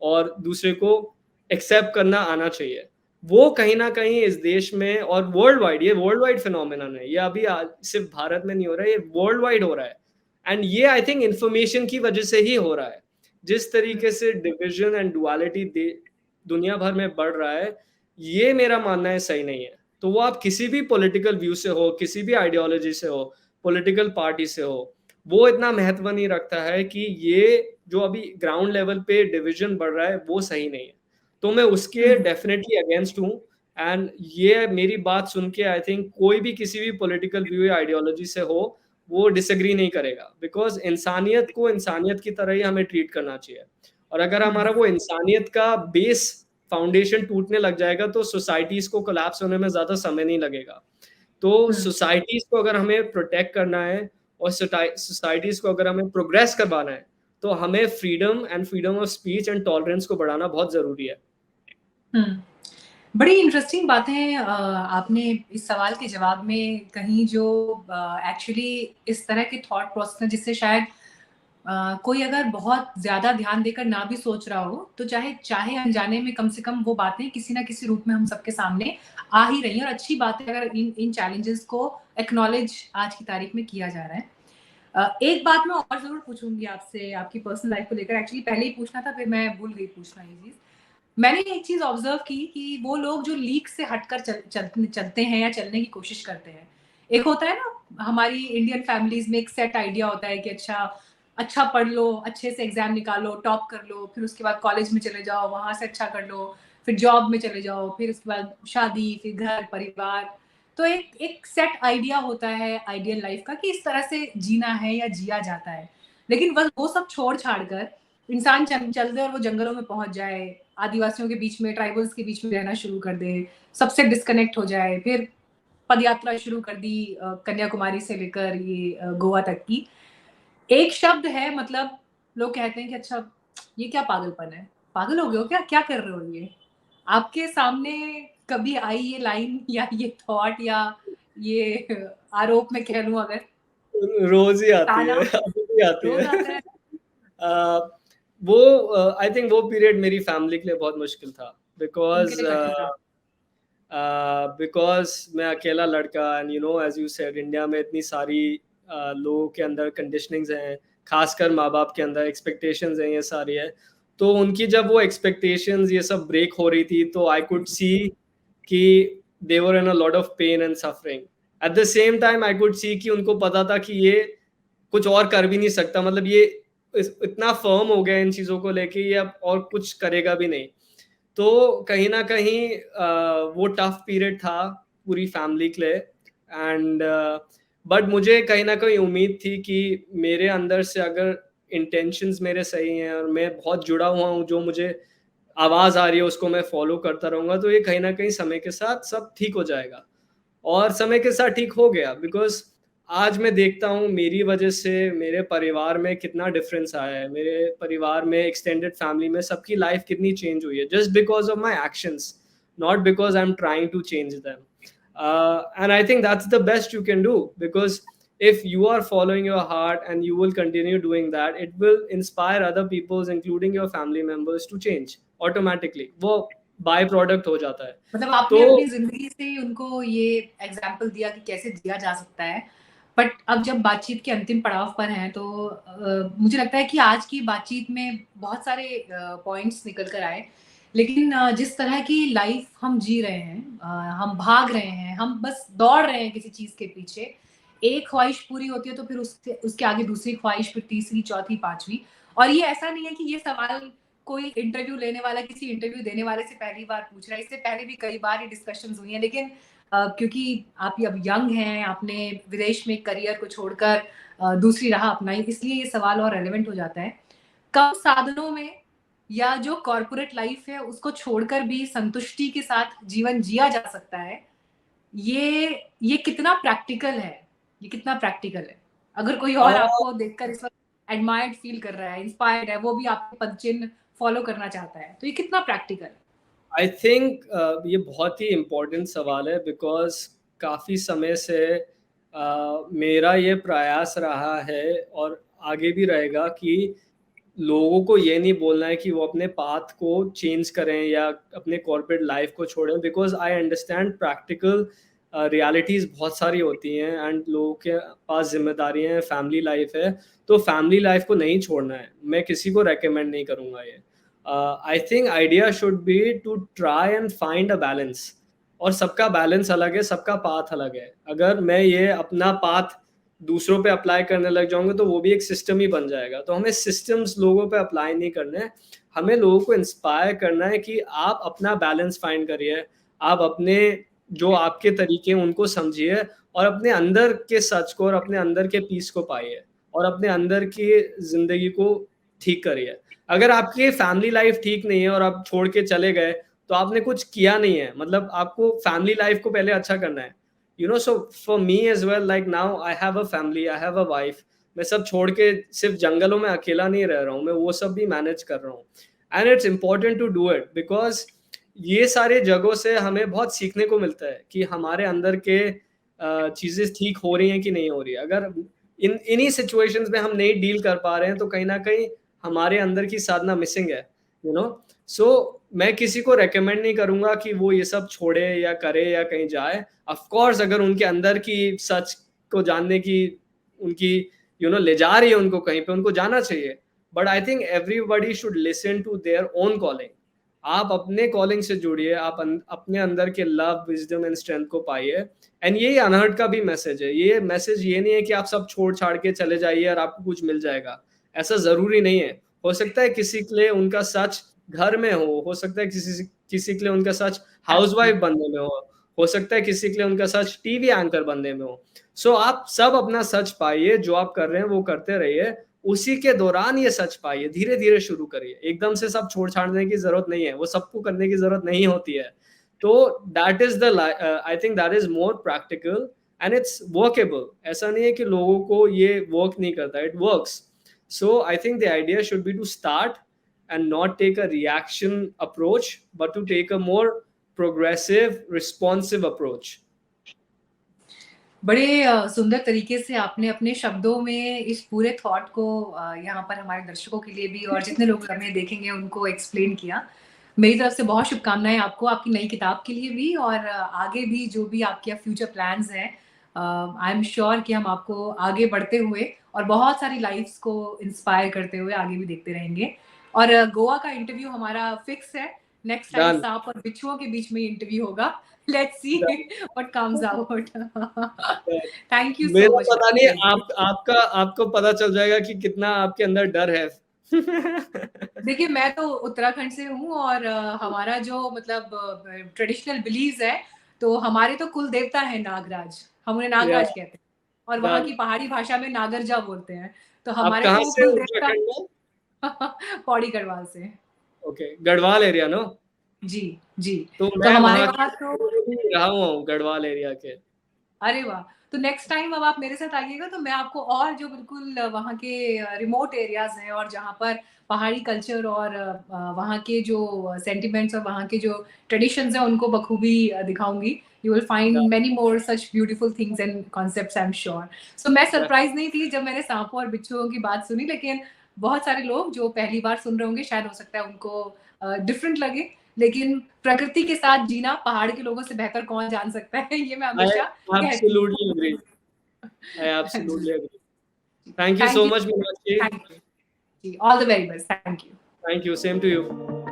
और दूसरे को एक्सेप्ट करना आना चाहिए। वो कहीं ना कहीं इस देश में और वर्ल्ड वाइड, ये वर्ल्ड वाइड फिनोमिनन है, ये अभी सिर्फ भारत में नहीं हो रहा है, ये वर्ल्ड वाइड हो रहा है। एंड ये आई थिंक इंफॉर्मेशन की वजह से ही हो रहा है। जिस तरीके से डिविजन एंड डुअलिटी दुनिया भर में बढ़ रहा है, ये मेरा मानना है सही नहीं है। तो वो आप किसी भी पॉलिटिकल व्यू से हो, किसी भी आइडियोलॉजी से हो, पॉलिटिकल पार्टी से हो, वो इतना महत्व नहीं रखता है कि ये जो अभी ग्राउंड लेवल पे डिवीजन बढ़ रहा है वो सही नहीं है। तो मैं उसके डेफिनेटली अगेंस्ट हूँ। एंड ये मेरी बात सुन के आई थिंक कोई भी किसी भी पॉलिटिकल व्यू या आइडियोलॉजी से हो वो डिसएग्री नहीं करेगा, बिकॉज इंसानियत को इंसानियत की तरह ही हमें ट्रीट करना चाहिए। और अगर हमारा वो इंसानियत का बेस फाउंडेशन टूटने लग जाएगा तो सोसाइटीज को कोलैप्स होने में ज्यादा समय नहीं लगेगा। तो सोसाइटीज को अगर हमें प्रोटेक्ट करना है और सोसाइटीज को अगर हमें प्रोग्रेस करवाना है, तो हमें freedom and freedom of speech and tolerance को बढ़ाना बहुत जरूरी है। बड़ी इंटरेस्टिंग बातें आपने इस सवाल के जवाब में कहीं, जो एक्चुअली इस तरह के थॉट प्रोसेस हैं जिससे शायद कोई अगर बहुत ज्यादा ध्यान देकर ना भी सोच रहा हो तो चाहे अनजाने में कम से कम वो बातें किसी ना किसी रूप में हम सबके सामने आ ही रही हैं। और अच्छी बात है अगर इन चैलेंजेस को एक्नॉलेज आज की तारीख में किया जा रहा है। एक बात मैं और जरूर पूछूंगी आपसे आपकी पर्सनल लाइफ को लेकर, एक्चुअली पहले ही पूछना था फिर मैं भूल गई पूछना ये चीज। मैंने एक चीज ऑब्जर्व की कि वो लोग जो लीक से हटकर चलते हैं या चलने की कोशिश करते हैं, एक होता है ना हमारी इंडियन फैमिलीज में एक सेट आइडिया होता है कि अच्छा पढ़ लो, अच्छे से एग्जाम निकालो, टॉप कर लो, फिर उसके बाद कॉलेज में चले जाओ, वहां से अच्छा कर लो, फिर जॉब में चले जाओ, फिर उसके बाद शादी, फिर घर परिवार। तो एक सेट आइडिया होता है आइडियल लाइफ का कि इस तरह से जीना है या जिया जाता है। लेकिन वो सब छोड़ छाड़ कर इंसान चल दे और वो जंगलों में पहुंच जाए, आदिवासियों के बीच में, ट्राइबल्स के बीच में रहना शुरू कर दे, सबसे डिस्कनेक्ट हो जाए, फिर पदयात्रा शुरू कर दी कन्याकुमारी से लेकर ये गोवा तक की। एक शब्द है, मतलब लोग कहते हैं कि अच्छा ये क्या पागलपन है, पागल हो गए हो क्या, क्या कर रहे हो ये। आपके सामने कभी आई ये लाइन या ये थॉट या ये आरोप में कह लूं अगर? रोज ही आती है, अभी भी आती है। वो आई थिंक वो पीरियड मेरी फैमिली के लिए बहुत मुश्किल था, बिकॉज मैं अकेला लड़का, and you know as you said India में इतनी सारी लोगों के अंदर कंडीशनिंग्स हैं, खासकर माँ बाप के अंदर एक्सपेक्टेशंस हैं, ये सारी है। तो उनकी जब वो एक्सपेक्टेशंस ये सब ब्रेक हो रही थी तो आई कुड सी कि they were in a lot of pain and suffering. At the same time I could see कि उनको पता था कि ये कुछ और कर भी नहीं सकता, मतलब ये इतना फर्म हो गया इन चीज़ों को लेके, ये अब और कुछ करेगा भी नहीं। तो कहीं ना कहीं वो टफ पीरियड था पूरी फैमिली के लिए। एंड बट मुझे कहीं ना कहीं उम्मीद थी कि मेरे अंदर से अगर इंटेंशंस मेरे सही हैं और मैं बहुत जुड़ा हुआ हूँ, जो मुझे आवाज़ आ रही है उसको मैं फॉलो करता रहूँगा, तो ये कहीं ना कहीं समय के साथ सब ठीक हो जाएगा। और समय के साथ ठीक हो गया, बिकॉज आज मैं देखता हूँ मेरी वजह से मेरे परिवार में कितना डिफरेंस आया है, मेरे परिवार में एक्सटेंडेड फैमिली में सबकी लाइफ कितनी चेंज हुई है, just because of my actions, not because I am trying to change them. And I think that's the best you can do, because if you are following your heart and you will continue doing that, it will inspire other people's, including your family members, to change automatically. वो by product हो जाता है. मतलब आपने तो अपनी जिंदगी से ही उनको ये एग्जाम्पल दिया कि कैसे जिया जा सकता है. बट अब जब बातचीत के अंतिम पड़ाव पर हैं तो मुझे लगता है कि आज की बातचीत में बहुत सारे पॉइंट्स निकल कर आए. लेकिन जिस तरह की लाइफ हम जी रहे हैं, हम भाग रहे हैं, हम बस दौड़ रहे हैं किसी चीज के पीछे. एक ख्वाहिश पूरी होती है तो फिर उसके उसके आगे दूसरी ख्वाहिश, फिर तीसरी, चौथी, पांचवी. और ये ऐसा नहीं है कि ये सवाल कोई इंटरव्यू लेने वाला किसी इंटरव्यू देने वाले से पहली बार पूछ रहा है. इससे पहले भी कई बार ये डिस्कशंस हुई हैं. लेकिन क्योंकि आप अब यंग हैं, आपने विदेश में करियर को छोड़कर दूसरी राह अपनाई, इसलिए ये सवाल और रेलेवेंट हो जाता है. कम साधनों में या जो कॉर्पोरेट लाइफ है उसको छोड़कर भी संतुष्टि के साथ जीवन जिया जा सकता है. ये कितना प्रैक्टिकल है, ये कितना प्रैक्टिकल है? अगर कोई और आपको देखकर इस वक्त एडमायर्ड फील कर रहा है, इंस्पायर्ड है, वो भी आपके पदचिन्ह फॉलो करना चाहता है, तो ये कितना प्रैक्टिकल है? आई थिंक ये बहुत ही इम्पोर्टेंट सवाल है, बिकॉज काफ़ी समय से मेरा ये प्रयास रहा है और आगे भी रहेगा कि लोगों को ये नहीं बोलना है कि वो अपने पाथ को चेंज करें या अपने कॉर्पोरेट लाइफ को छोड़ें, because I understand practical realities बहुत सारी होती हैं एंड लोगों के पास जिम्मेदारियां हैं, फैमिली लाइफ है. तो फैमिली लाइफ को नहीं छोड़ना है. मैं किसी को रेकमेंड नहीं करूँगा ये. I think idea should be to try and find a balance. और सबका बैलेंस अलग है, सबका पाथ अलग है. अगर मैं ये अपना पाथ दूसरों पे अप्लाई करने लग जाऊंगे तो वो भी एक सिस्टम ही बन जाएगा. तो हमें सिस्टम्स लोगों पे अप्लाई नहीं करने हैं. हमें लोगों को इंस्पायर करना है कि आप अपना बैलेंस फाइंड करिए. आप अपने जो आपके तरीके हैं उनको समझिए और अपने अंदर के सच को और अपने अंदर के पीस को पाइए और अपने अंदर की जिंदगी को ठीक करिए. अगर आपकी फैमिली लाइफ ठीक नहीं है और आप छोड़ के चले गए तो आपने कुछ किया नहीं है. मतलब आपको फैमिली लाइफ को पहले अच्छा करना है. So for me as well, like now I have a family, I have a wife. मैं सब छोड़ के सिर्फ जंगलों में अकेला नहीं रह रहा हूँ, मैं वो सब भी मैनेज कर रहा हूँ. And it's important to do it because ये सारे जगहों से हमें बहुत सीखने को मिलता है कि हमारे अंदर के चीज़ें ठीक हो रही हैं कि नहीं हो रही है. अगर इन्हीं सिचुएशंस में हम नहीं डील कर पा रहे हैं तो कहीं ना कहीं हमारे अंदर की साधना मिसिंग है. सो मैं किसी को रेकमेंड नहीं करूंगा कि वो ये सब छोड़े या करे या कहीं जाए. ऑफ कोर्स अगर उनके अंदर की सच को जानने की उनकी ले जा रही है उनको कहीं पे, उनको जाना चाहिए. But I think everybody should listen to their own calling. आप अपने कॉलिंग से जुड़िए, आप अपने अंदर के लव, विजडम एंड स्ट्रेंथ को पाइए. एंड ये अनहर्ट का भी मैसेज है. ये मैसेज ये नहीं है कि आप सब छोड़ छाड़ के चले जाइए और आपको कुछ मिल जाएगा. ऐसा जरूरी नहीं है. हो सकता है किसी के लिए उनका सच घर में हो सकता है किसी के लिए उनका सच हाउसवाइफ बनने में हो सकता है किसी के लिए उनका सच टीवी एंकर बनने में हो. सो आप सब अपना सच पाइए, जो आप कर रहे हैं वो करते रहिए. उसी के दौरान ये सच पाइए, धीरे धीरे शुरू करिए. एकदम से सब छोड़ छाड़ने की जरूरत नहीं है, वो सबको करने की जरूरत नहीं होती है. तो that is the I think that is more practical and it's workable. ऐसा नहीं है कि लोगों को ये वर्क नहीं करता, it works. So I think the idea should be to start and not take a reaction approach, but to take a more progressive, responsive approach. बड़े सुंदर तरीके से आपने अपने शब्दों में इस पूरे थॉट को यहाँ पर हमारे दर्शकों के लिए भी और जितने लोग हमें देखेंगे उनको एक्सप्लेन किया. मेरी तरफ से बहुत शुभकामनाएं आपको, आपकी नई किताब के लिए भी और आगे भी जो भी आपके फ्यूचर प्लान्स हैं. आई एम श्योर कि हम आपको आगे बढ़ते हुए और बहुत सारी लाइफ्स को इंस्पायर करते हुए आगे भी देखते रहेंगे. और गोवा का इंटरव्यू हमारा फिक्स है. नेक्स्ट टाइम सांप और बिच्छुओं के बीच में इंटरव्यू होगा. Let's see what comes out. Thank you so much. पता नहीं आपको पता चल जाएगा कि कितना आपके अंदर डर है. देखिए मैं तो उत्तराखंड से हूँ और हमारा जो मतलब ट्रेडिशनल बिलीव्स है, तो हमारे तो कुल देवता है नागराज. हम उन्हें नागराज कहते हैं और वहाँ की पहाड़ी भाषा में नागरजा बोलते हैं. तो हमारे तो कुल देवता पौड़ी गढ़वाल से. Okay, Garhwal area no. जी जी. तो हमारे वहाँ तो रहा हूँ गढ़वाल एरिया के. अरे वाह. तो नेक्स्ट टाइम अब आप मेरे साथ आइएगा तो मैं आपको और जो बिल्कुल वहाँ के रिमोट एरियाज हैं और जहाँ पर पहाड़ी कल्चर और वहाँ के जो सेंटिमेंट्स और वहाँ के जो ट्रेडिशंस हैं उनको बखूबी दिखाऊंगी. You will find Yeah, many more such beautiful things and concepts, I'm sure. So मैं yeah. सरप्राइज नहीं थी जब मैंने सांपों और बिच्छुओं की बात सुनी, लेकिन बहुत सारे लोग जो पहली बार सुन रहे होंगे शायद हो सकता है उनको डिफरेंट लगे, लेकिन प्रकृति के साथ जीना पहाड़ के लोगों से बेहतर कौन जान सकता है, ये मैं I हमेशा कहती absolutely हूँ. agree. I हाँ जी. absolutely agree. Thank you thank so you. much, Meenakshi. Thank you. All the very best. Thank you. Thank you. Same to you.